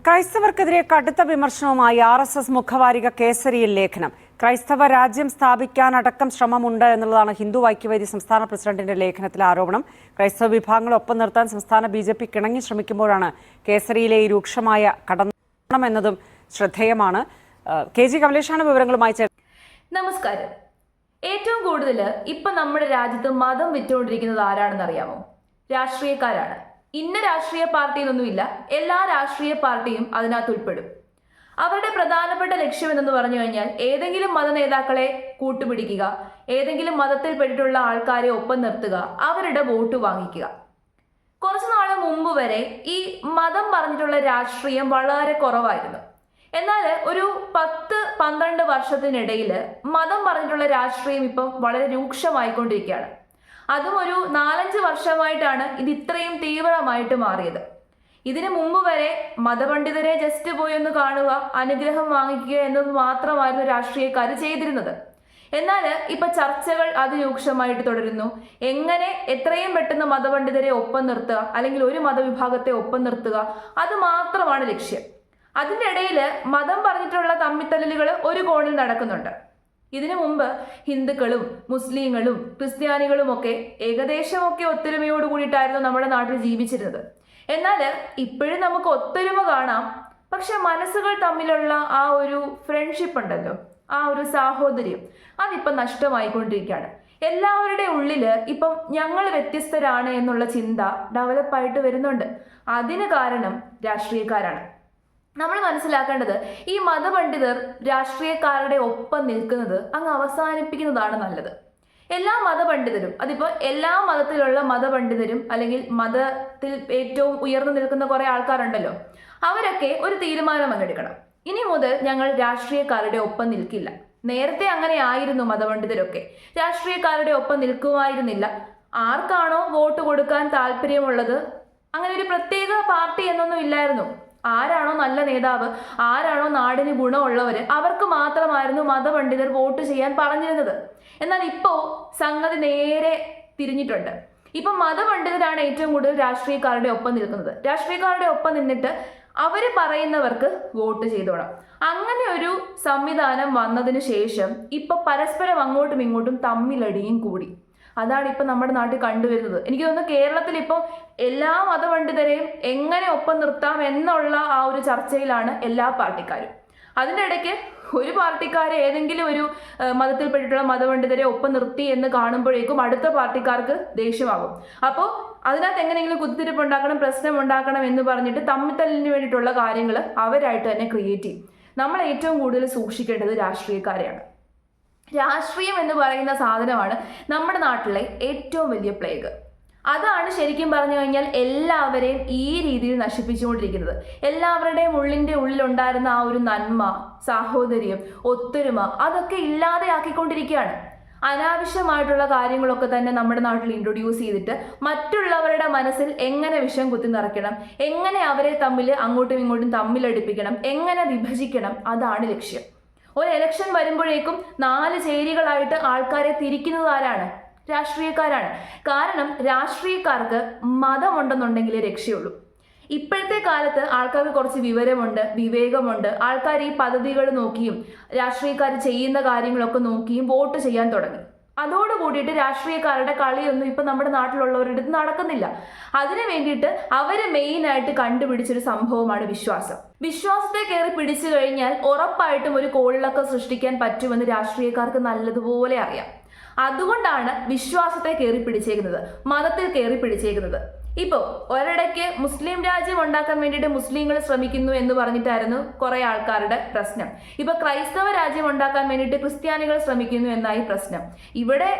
ക്രൈസ്തവർക്കെതിരെ കടുത്ത വിമർശനവുമായി RSS മുഖവാരിക കേസരിയിൽ ലേഖനം. ക്രൈസ്തവ രാജ്യം സ്ഥാപിക്കാനടക്കം ശ്രമമുണ്ട് എന്നുള്ളതാണ് ഹിന്ദു ഐക്യവേദി സംസ്ഥാന പ്രസിഡന്റിന്റെ ലേഖനത്തിലെ ആരോപണം. ക്രൈസ്തവ വിഭാഗങ്ങളെ ഒപ്പം നിർത്താൻ സംസ്ഥാന BJP കിണങ്ങി ശ്രമിക്കുമ്പോഴാണ് കേസരിയിലെ ഈ രൂക്ഷമായ കടന്നു എന്നതും ശ്രദ്ധേയമാണ്. KG കമലേഷാണ് വിവരങ്ങളുമായി ചേർന്നത്. നമസ്കാരം. ഏറ്റവും കൂടുതൽ ഇപ്പൊ നമ്മുടെ രാജ്യത്ത് മതം വിറ്റുകൊണ്ടിരിക്കുന്നത് ആരാണെന്ന് അറിയാമോ? രാഷ്ട്രീയക്കാരാണ്. ഇന്ന രാഷ്ട്രീയ പാർട്ടി എന്നൊന്നുമില്ല, എല്ലാ രാഷ്ട്രീയ പാർട്ടിയും അതിനകത്ത് ഉൾപ്പെടും. അവരുടെ പ്രധാനപ്പെട്ട ലക്ഷ്യം എന്ന് പറഞ്ഞു കഴിഞ്ഞാൽ ഏതെങ്കിലും മത നേതാക്കളെ കൂട്ടുപിടിക്കുക, ഏതെങ്കിലും മതത്തിൽപ്പെട്ടിട്ടുള്ള ആൾക്കാരെ ഒപ്പം നിർത്തുക, അവരുടെ വോട്ട് വാങ്ങിക്കുക. കുറച്ചു നാൾ മുമ്പ് വരെ ഈ മതം പറഞ്ഞിട്ടുള്ള രാഷ്ട്രീയം വളരെ കുറവായിരുന്നു. എന്നാൽ ഒരു 10-12 വർഷത്തിനിടയിൽ മതം പറഞ്ഞിട്ടുള്ള രാഷ്ട്രീയം ഇപ്പം വളരെ രൂക്ഷമായിക്കൊണ്ടിരിക്കുകയാണ്. അതും ഒരു 4-5 വർഷമായിട്ടാണ് ഇത് ഇത്രയും തീവ്രമായിട്ട് മാറിയത്. ഇതിനു മുമ്പ് വരെ മതപണ്ഡിതരെ ജസ്റ്റ് പോയി ഒന്ന് കാണുക, അനുഗ്രഹം വാങ്ങിക്കുക എന്നത് മാത്രമായിരുന്നു രാഷ്ട്രീയക്കാർ ചെയ്തിരുന്നത്. എന്നാൽ ഇപ്പൊ ചർച്ചകൾ അതിരൂക്ഷമായിട്ട് തുടരുന്നു. എങ്ങനെ എത്രയും പെട്ടെന്ന് മതപണ്ഡിതരെ ഒപ്പം നിർത്തുക, അല്ലെങ്കിൽ ഒരു മതവിഭാഗത്തെ ഒപ്പം നിർത്തുക, അത് മാത്രമാണ് ലക്ഷ്യം. അതിൻ്റെ ഇടയിൽ മതം പറഞ്ഞിട്ടുള്ള തമ്മിത്തല്ലുകൾ ഒരു കോണിൽ നടക്കുന്നുണ്ട്. ഇതിനു മുമ്പ് ഹിന്ദുക്കളും മുസ്ലിങ്ങളും ക്രിസ്ത്യാനികളും ഒക്കെ ഏകദേശമൊക്കെ ഒത്തൊരുമയോട് കൂടിയിട്ടായിരുന്നു നമ്മുടെ നാട്ടിൽ ജീവിച്ചിരുന്നത്. എന്നാൽ ഇപ്പോഴും നമുക്ക് ഒത്തൊരുമ കാണാം, പക്ഷെ മനസ്സുകൾ തമ്മിലുള്ള ആ ഒരു ഫ്രണ്ട്ഷിപ്പ് ഉണ്ടല്ലോ, ആ ഒരു സാഹോദര്യം, അതിപ്പം നഷ്ടമായിക്കൊണ്ടിരിക്കുകയാണ്. എല്ലാവരുടെ ഉള്ളിൽ ഇപ്പം ഞങ്ങൾ വ്യത്യസ്തരാണ് എന്നുള്ള ചിന്ത ഡെവലപ്പായിട്ട് വരുന്നുണ്ട്. അതിന് കാരണം രാഷ്ട്രീയക്കാരാണ്. നമ്മൾ മനസ്സിലാക്കേണ്ടത്, ഈ മതപണ്ഡിതർ രാഷ്ട്രീയക്കാരുടെ ഒപ്പം നിൽക്കുന്നത് അങ്ങ് അവസാനിപ്പിക്കുന്നതാണ് നല്ലത്. എല്ലാ മതപണ്ഡിതരും, അതിപ്പോൾ എല്ലാ മതത്തിലുള്ള മതപണ്ഡിതരും അല്ലെങ്കിൽ മതത്തിൽ ഏറ്റവും ഉയർന്നു നിൽക്കുന്ന കുറേ ആൾക്കാരുണ്ടല്ലോ, അവരൊക്കെ ഒരു തീരുമാനം അങ്ങെടുക്കണം. ഇനി മുതൽ ഞങ്ങൾ രാഷ്ട്രീയക്കാരുടെ ഒപ്പം നിൽക്കില്ല. നേരത്തെ അങ്ങനെ ആയിരുന്നു. മതപണ്ഡിതരൊക്കെ രാഷ്ട്രീയക്കാരുടെ ഒപ്പം നിൽക്കുമായിരുന്നില്ല. ആർക്കാണോ വോട്ട് കൊടുക്കാൻ താല്പര്യമുള്ളത്, അങ്ങനെ ഒരു പ്രത്യേക പാർട്ടി എന്നൊന്നും ഇല്ലായിരുന്നു. ആരാണോ നല്ല നേതാവ്, ആരാണോ നാടിന് ഗുണമുള്ളവർ, അവർക്ക് മാത്രമായിരുന്നു മതപണ്ഡിതർ വോട്ട് ചെയ്യാൻ പറഞ്ഞിരുന്നത്. എന്നാൽ ഇപ്പോൾ സംഗതി നേരെ തിരിഞ്ഞിട്ടുണ്ട്. ഇപ്പം മതപണ്ഡിതരാണ് ഏറ്റവും കൂടുതൽ രാഷ്ട്രീയക്കാരുടെ ഒപ്പം നിൽക്കുന്നത്. രാഷ്ട്രീയക്കാരുടെ ഒപ്പം നിന്നിട്ട് അവർ പറയുന്നവർക്ക് വോട്ട് ചെയ്തോണം. അങ്ങനെ ഒരു സംവിധാനം വന്നതിന് ശേഷം ഇപ്പൊ പരസ്പരം അങ്ങോട്ടും ഇങ്ങോട്ടും തമ്മിലടിയും കൂടി. അതാണ് ഇപ്പം നമ്മുടെ നാട്ടിൽ കണ്ടുവരുന്നത്. എനിക്ക് തോന്നുന്നു കേരളത്തിൽ ഇപ്പോൾ എല്ലാ മതപണ്ഡിതരെയും എങ്ങനെ ഒപ്പം നിർത്താം എന്നുള്ള ആ ഒരു ചർച്ചയിലാണ് എല്ലാ പാർട്ടിക്കാരും. അതിൻ്റെ ഇടയ്ക്ക് ഒരു പാർട്ടിക്കാരെ ഏതെങ്കിലും ഒരു മതത്തിൽപ്പെട്ടിട്ടുള്ള മതപണ്ഡിതരെ ഒപ്പം നിർത്തി എന്ന് കാണുമ്പോഴേക്കും അടുത്ത പാർട്ടിക്കാർക്ക് ദേഷ്യമാകും. അപ്പോൾ അതിനകത്ത് എങ്ങനെയെങ്കിലും കുത്തിരിപ്പ് ഉണ്ടാക്കണം, പ്രശ്നം ഉണ്ടാക്കണം എന്ന് പറഞ്ഞിട്ട് തമ്മിത്തല്ലിന് വേണ്ടിയിട്ടുള്ള കാര്യങ്ങൾ അവരായിട്ട് തന്നെ ക്രിയേറ്റ് ചെയ്യും. നമ്മൾ ഏറ്റവും കൂടുതൽ സൂക്ഷിക്കേണ്ടത് രാഷ്ട്രീയക്കാരെയാണ്. രാഷ്ട്രീയം എന്ന് പറയുന്ന സാധനമാണ് നമ്മുടെ നാട്ടിലെ ഏറ്റവും വലിയ പ്ലേഗ്. അതാണ് ശരിക്കും പറഞ്ഞു കഴിഞ്ഞാൽ എല്ലാവരെയും ഈ രീതിയിൽ നശിപ്പിച്ചുകൊണ്ടിരിക്കുന്നത്. എല്ലാവരുടെയും ഉള്ളിലുണ്ടായിരുന്ന ആ ഒരു നന്മ, സാഹോദര്യം, ഒത്തൊരുമ, അതൊക്കെ ഇല്ലാതെയാക്കിക്കൊണ്ടിരിക്കുകയാണ്. അനാവശ്യമായിട്ടുള്ള കാര്യങ്ങളൊക്കെ തന്നെ നമ്മുടെ നാട്ടിൽ ഇൻട്രൊഡ്യൂസ് ചെയ്തിട്ട് മറ്റുള്ളവരുടെ മനസ്സിൽ എങ്ങനെ വിഷം കുത്തി നിറയ്ക്കണം, എങ്ങനെ അവരെ തമ്മിൽ അങ്ങോട്ടും ഇങ്ങോട്ടും തമ്മിലടിപ്പിക്കണം, എങ്ങനെ വിഭജിക്കണം, അതാണ് ലക്ഷ്യം. ഒരു ഇലക്ഷൻ വരുമ്പോഴേക്കും 4 ചേരികളായിട്ട് ആൾക്കാരെ തിരിക്കുന്നത് ആരാണ്? രാഷ്ട്രീയക്കാരാണ്. കാരണം രാഷ്ട്രീയക്കാർക്ക് മതമുണ്ടെന്നുണ്ടെങ്കിലേ രക്ഷയുള്ളൂ. ഇപ്പോഴത്തെ കാലത്ത് ആൾക്കാർക്ക് കുറച്ച് വിവരമുണ്ട്, വിവേകമുണ്ട്. ആൾക്കാർ ഈ പദ്ധതികൾ നോക്കിയും രാഷ്ട്രീയക്കാർ ചെയ്യുന്ന കാര്യങ്ങളൊക്കെ നോക്കിയും വോട്ട് ചെയ്യാൻ തുടങ്ങി. അതോടുകൂടിയിട്ട് രാഷ്ട്രീയക്കാരുടെ കളിയൊന്നും ഇപ്പം നമ്മുടെ നാട്ടിലുള്ളവരുടെ അടുത്ത് നടക്കുന്നില്ല. അതിനു വേണ്ടിയിട്ട് അവർ മെയിനായിട്ട് കണ്ടുപിടിച്ചൊരു സംഭവമാണ് വിശ്വാസം. വിശ്വാസത്തെ കയറി പിടിച്ചു കഴിഞ്ഞാൽ ഉറപ്പായിട്ടും ഒരു കോളിളക്കം സൃഷ്ടിക്കാൻ പറ്റുമെന്ന് രാഷ്ട്രീയക്കാർക്ക് നല്ലതുപോലെ അറിയാം. അതുകൊണ്ടാണ് വിശ്വാസത്തെ കയറി പിടിച്ചേക്കുന്നത്, മതത്തിൽ കയറി പിടിച്ചേക്കുന്നത്. ഇപ്പോൾ ഒരിടയ്ക്ക് മുസ്ലിം രാജ്യം ഉണ്ടാക്കാൻ വേണ്ടിയിട്ട് മുസ്ലിങ്ങൾ ശ്രമിക്കുന്നു എന്ന് പറഞ്ഞിട്ടായിരുന്നു കുറെ ആൾക്കാരുടെ പ്രശ്നം. ഇപ്പൊ ക്രൈസ്തവ രാജ്യം ഉണ്ടാക്കാൻ വേണ്ടിയിട്ട് ക്രിസ്ത്യാനികൾ ശ്രമിക്കുന്നു എന്നായി പ്രശ്നം.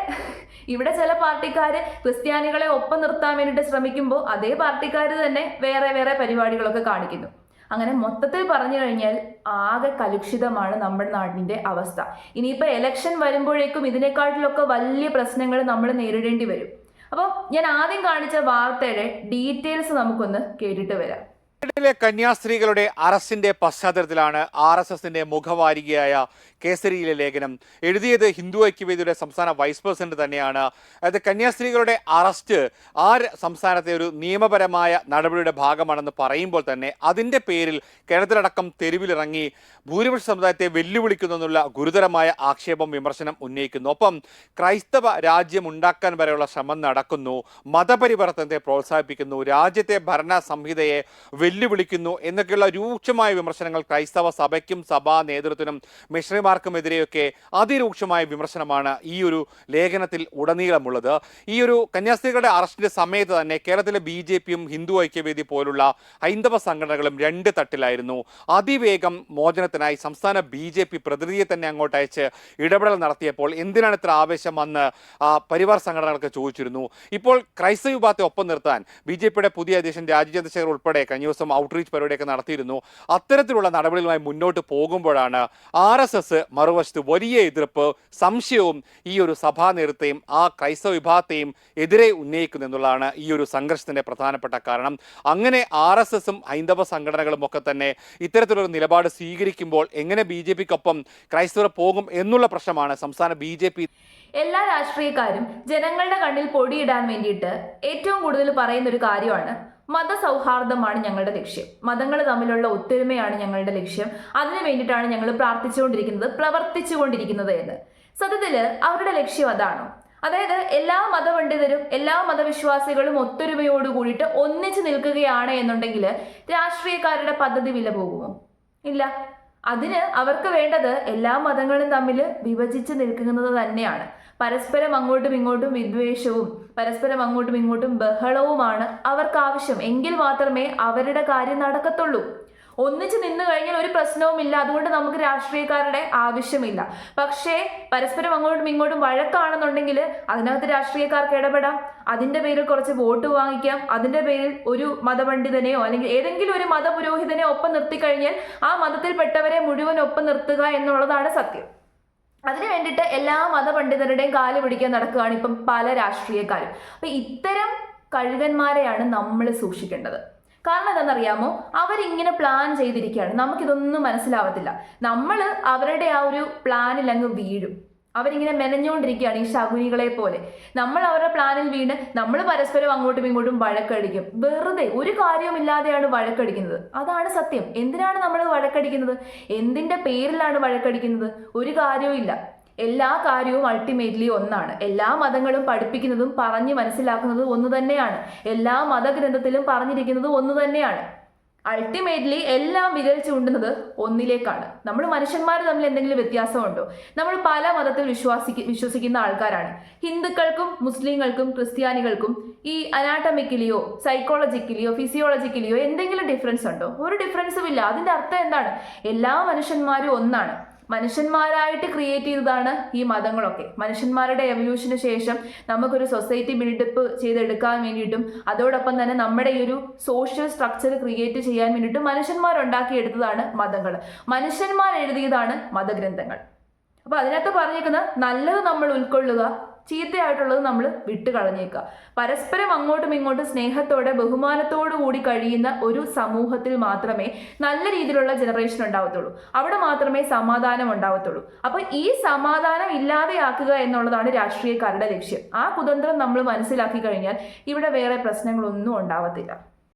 ഇവിടെ ചില പാർട്ടിക്കാർ ക്രിസ്ത്യാനികളെ ഒപ്പം നിർത്താൻ വേണ്ടിയിട്ട് ശ്രമിക്കുമ്പോൾ അതേ പാർട്ടിക്കാർ തന്നെ വേറെ വേറെ പരിപാടികളൊക്കെ കാണിക്കുന്നു. അങ്ങനെ മൊത്തത്തിൽ പറഞ്ഞു കഴിഞ്ഞാൽ ആകെ കലുഷിതമാണ് നമ്മുടെ നാടിൻ്റെ അവസ്ഥ. ഇനിയിപ്പോൾ എലക്ഷൻ വരുമ്പോഴേക്കും ഇതിനെക്കാട്ടിലൊക്കെ വലിയ പ്രശ്നങ്ങൾ നമ്മൾ നേരിടേണ്ടി വരും. അപ്പോൾ ഞാൻ ആദ്യം കാണിച്ച വാർത്തയുടെ ഡീറ്റെയിൽസ് നമുക്കൊന്ന് കേട്ടിട്ട് വരാം. ിലെ കന്യാസ്ത്രീകളുടെ അറസ്റ്റിന്റെ പശ്ചാത്തലത്തിലാണ് RSSന്റെ മുഖവാരികയായ കേസരിയിലെ ലേഖനം എഴുതിയത്. ഹിന്ദു ഐക്യവേദിയുടെ സംസ്ഥാന വൈസ് പ്രസിഡന്റ് തന്നെയാണ്. അതായത് കന്യാസ്ത്രീകളുടെ അറസ്റ്റ് സംസ്ഥാനത്തെ ഒരു നിയമപരമായ നടപടിയുടെ ഭാഗമാണെന്ന് പറയുമ്പോൾ തന്നെ അതിന്റെ പേരിൽ കേരളത്തിലടക്കം തെരുവിലിറങ്ങി ഭൂരിപക്ഷ സമുദായത്തെ വെല്ലുവിളിക്കുന്നു എന്നുള്ള ഗുരുതരമായ ആക്ഷേപം വിമർശനം ഉന്നയിക്കുന്നു. ഒപ്പം ക്രൈസ്തവ രാജ്യം ഉണ്ടാക്കാൻ വരെയുള്ള ശ്രമം നടക്കുന്നു, മതപരിവർത്തനത്തെ പ്രോത്സാഹിപ്പിക്കുന്നു, രാജ്യത്തെ ഭരണ സംഹിതയെ വെല്ലുവിളിക്കുന്നു എന്നൊക്കെയുള്ള രൂക്ഷമായ വിമർശനങ്ങൾ ക്രൈസ്തവ സഭയ്ക്കും സഭാ നേതൃത്വത്തിനും മിഷണറിമാർക്കുമെതിരെയൊക്കെ അതിരൂക്ഷമായ വിമർശനമാണ് ഈ ഒരു ലേഖനത്തിൽ ഉടനീളമുള്ളത്. ഈ ഒരു കന്യാസ്ത്രീകളുടെ അറസ്റ്റിന്റെ സമയത്ത് തന്നെ കേരളത്തിലെ BJPയും ഹിന്ദു ഐക്യവേദി പോലുള്ള ഹൈന്ദവ സംഘടനകളും രണ്ട് തട്ടിലായിരുന്നു. അതിവേഗം മോചനത്തിനായി സംസ്ഥാന BJP പ്രതിനിധിയെ തന്നെ അങ്ങോട്ട് അയച്ച് ഇടപെടൽ നടത്തിയപ്പോൾ എന്തിനാണ് ഇത്ര ആവേശം വന്ന് പരിവാർ സംഘടനകൾക്ക് ചോദിച്ചിരുന്നു. ഇപ്പോൾ ക്രൈസ്തവ വിഭാഗത്തെ ഒപ്പം നിർത്താൻ BJPയുടെ പുതിയ അധ്യക്ഷൻ രാജീവ് ചന്ദ്രശേഖർ ഉൾപ്പെടെ കഴിഞ്ഞ ദിവസം ഔട്ട്റീച്ച് പരിപാടിയൊക്കെ നടത്തിയിരുന്നു. അത്തരത്തിലുള്ള നടപടികളുമായി മുന്നോട്ട് പോകുമ്പോഴാണ് RSS മറുവശത്ത് വലിയ എതിർപ്പ്, സംശയവും ഈ ഒരു സഭാ നേതൃത്വത്തെയും ആ ക്രൈസ്തവ വിഭാഗത്തെയും എതിരെ ഉന്നയിക്കുന്നു എന്നുള്ളതാണ് ഈ ഒരു സംഘർഷത്തിന്റെ പ്രധാനപ്പെട്ട കാരണം. അങ്ങനെ RSSും ഹൈന്ദവ സംഘടനകളും ഒക്കെ തന്നെ ഇത്തരത്തിലൊരു നിലപാട് സ്വീകരിക്കുമ്പോൾ എങ്ങനെ BJPക്കൊപ്പം ക്രൈസ്തവർ പോകും എന്നുള്ള പ്രശ്നമാണ് സംസ്ഥാന BJP. എല്ലാ രാഷ്ട്രീയക്കാരും ജനങ്ങളുടെ കണ്ണിൽ പൊടിയിടാൻ വേണ്ടിയിട്ട് ഏറ്റവും കൂടുതൽ പറയുന്ന ഒരു കാര്യമാണ് മതസൗഹാർദ്ദമാണ് ഞങ്ങളുടെ ലക്ഷ്യം, മതങ്ങൾ തമ്മിലുള്ള ഒത്തൊരുമയാണ് ഞങ്ങളുടെ ലക്ഷ്യം, അതിനു വേണ്ടിയിട്ടാണ് ഞങ്ങൾ പ്രാർത്ഥിച്ചുകൊണ്ടിരിക്കുന്നത്, പ്രവർത്തിച്ചുകൊണ്ടിരിക്കുന്നത് എന്ന്. സത്യത്തിൽ അവരുടെ ലക്ഷ്യം അതാണോ? അതായത് എല്ലാ മതപണ്ഡിതരും എല്ലാ മതവിശ്വാസികളും ഒത്തൊരുമയോട് കൂടിയിട്ട് ഒന്നിച്ചു നിൽക്കുകയാണ് എന്നുണ്ടെങ്കിൽ രാഷ്ട്രീയക്കാരുടെ പദ്ധതി വില പോകുമോ? ഇല്ല. അതിന് അവർക്ക് വേണ്ടത് എല്ലാ മതങ്ങളും തമ്മിൽ വിഭജിച്ച് നിൽക്കുന്നത് തന്നെയാണ്. പരസ്പരം അങ്ങോട്ടും ഇങ്ങോട്ടും വിദ്വേഷവും പരസ്പരം അങ്ങോട്ടും ഇങ്ങോട്ടും ബഹളവുമാണ് അവർക്ക് ആവശ്യം. എങ്കിൽ മാത്രമേ അവരുടെ കാര്യം നടക്കത്തുള്ളൂ. ഒന്നിച്ച് നിന്ന് കഴിഞ്ഞാൽ ഒരു പ്രശ്നവുമില്ല, അതുകൊണ്ട് നമുക്ക് രാഷ്ട്രീയക്കാരുടെ ആവശ്യമില്ല. പക്ഷേ പരസ്പരം അങ്ങോട്ടും ഇങ്ങോട്ടും വഴക്കാണെന്നുണ്ടെങ്കിൽ അതിനകത്ത് രാഷ്ട്രീയക്കാർക്ക് ഇടപെടാം, അതിൻ്റെ പേരിൽ കുറച്ച് വോട്ട് വാങ്ങിക്കാം, അതിൻ്റെ പേരിൽ ഒരു മതപണ്ഡിതനെയോ അല്ലെങ്കിൽ ഏതെങ്കിലും ഒരു മതപുരോഹിതനെ ഒപ്പം നിർത്തിക്കഴിഞ്ഞാൽ ആ മതത്തിൽപ്പെട്ടവരെ മുഴുവൻ ഒപ്പം നിർത്തുക എന്നുള്ളതാണ് സത്യം. അതിനു വേണ്ടിയിട്ട് എല്ലാ മതപണ്ഡിതരുടെയും കാല് പിടിക്കാൻ നടക്കുകയാണ് ഇപ്പം പല രാഷ്ട്രീയക്കാരും. അപ്പം ഇത്തരം കഴുകന്മാരെയാണ് നമ്മൾ സൂക്ഷിക്കേണ്ടത്. കാരണം എന്താണെന്നറിയാമോ? അവരിങ്ങനെ പ്ലാൻ ചെയ്തിരിക്കുകയാണ്, നമുക്കിതൊന്നും മനസ്സിലാവത്തില്ല. നമ്മൾ അവരുടെ ആ ഒരു പ്ലാനിൽ അങ്ങ് വീഴും. അവരിങ്ങനെ മെനഞ്ഞുകൊണ്ടിരിക്കുകയാണ് ഈ ശകുനികളെ പോലെ. നമ്മൾ അവരുടെ പ്ലാനിൽ വീണ് നമ്മൾ പരസ്പരം അങ്ങോട്ടും ഇങ്ങോട്ടും വഴക്കടിക്കും. വെറുതെ ഒരു കാര്യവുമില്ലാതെയാണ് വഴക്കടിക്കുന്നത്. അതാണ് സത്യം. എന്തിനാണ് നമ്മൾ വഴക്കടിക്കുന്നത്? എന്തിൻ്റെ പേരിലാണ് വഴക്കടിക്കുന്നത്? ഒരു കാര്യവും ഇല്ല. എല്ലാ കാര്യവും അൾട്ടിമേറ്റ്ലി ഒന്നാണ്. എല്ലാ മതങ്ങളും പഠിപ്പിക്കുന്നതും പറഞ്ഞ് മനസ്സിലാക്കുന്നതും ഒന്ന് തന്നെയാണ്. എല്ലാ മതഗ്രന്ഥത്തിലും പറഞ്ഞിരിക്കുന്നതും ഒന്ന് തന്നെയാണ്. അൾട്ടിമേറ്റ്ലി എല്ലാം വിരൽ ചൂണ്ടുന്നത് ഒന്നിലേക്കാണ്. നമ്മൾ മനുഷ്യന്മാർ തമ്മിൽ എന്തെങ്കിലും വ്യത്യാസമുണ്ടോ? നമ്മൾ പല മതത്തിൽ വിശ്വസിക്കുന്ന ആൾക്കാരാണ്. ഹിന്ദുക്കൾക്കും മുസ്ലിങ്ങൾക്കും ക്രിസ്ത്യാനികൾക്കും ഈ അനാട്ടമിക്കലിയോ സൈക്കോളജിക്കലിയോ ഫിസിയോളജിക്കലിയോ എന്തെങ്കിലും ഡിഫറൻസ് ഉണ്ടോ? ഒരു ഡിഫറൻസും ഇല്ല. അതിൻ്റെ അർത്ഥം എന്താണ്? എല്ലാ മനുഷ്യന്മാരും ഒന്നാണ്. മനുഷ്യന്മാരായിട്ട് ക്രിയേറ്റ് ചെയ്തതാണ് ഈ മതങ്ങളൊക്കെ. മനുഷ്യന്മാരുടെ എവല്യൂഷന് ശേഷം നമുക്കൊരു സൊസൈറ്റി ബിൽഡപ്പ് ചെയ്തെടുക്കാൻ വേണ്ടിയിട്ടും അതോടൊപ്പം തന്നെ നമ്മുടെ ഈ ഒരു സോഷ്യൽ സ്ട്രക്ചർ ക്രിയേറ്റ് ചെയ്യാൻ വേണ്ടിയിട്ടും മനുഷ്യന്മാരുണ്ടാക്കിയെടുത്തതാണ് മതങ്ങൾ. മനുഷ്യന്മാർ എഴുതിയതാണ് മതഗ്രന്ഥങ്ങൾ. അപ്പോൾ അതിനകത്ത് പറഞ്ഞേക്കുന്ന നല്ലത് നമ്മൾ ഉൾക്കൊള്ളുക, ചീത്തയായിട്ടുള്ളത് നമ്മൾ വിട്ടുകളഞ്ഞേക്കുക. പരസ്പരം അങ്ങോട്ടും ഇങ്ങോട്ടും സ്നേഹത്തോടെ ബഹുമാനത്തോടു കൂടി കഴിയുന്ന ഒരു സമൂഹത്തിൽ മാത്രമേ നല്ല രീതിയിലുള്ള ജനറേഷൻ ഉണ്ടാവത്തുള്ളൂ. അവിടെ മാത്രമേ സമാധാനം ഉണ്ടാവത്തുള്ളൂ. അപ്പോൾ ഈ സമാധാനം ഇല്ലാതെയാക്കുക എന്നുള്ളതാണ് രാഷ്ട്രീയക്കാരുടെ ലക്ഷ്യം. ആ കുതന്ത്രം നമ്മൾ മനസ്സിലാക്കി കഴിഞ്ഞാൽ ഇവിടെ വേറെ പ്രശ്നങ്ങളൊന്നും ഉണ്ടാവത്തില്ല.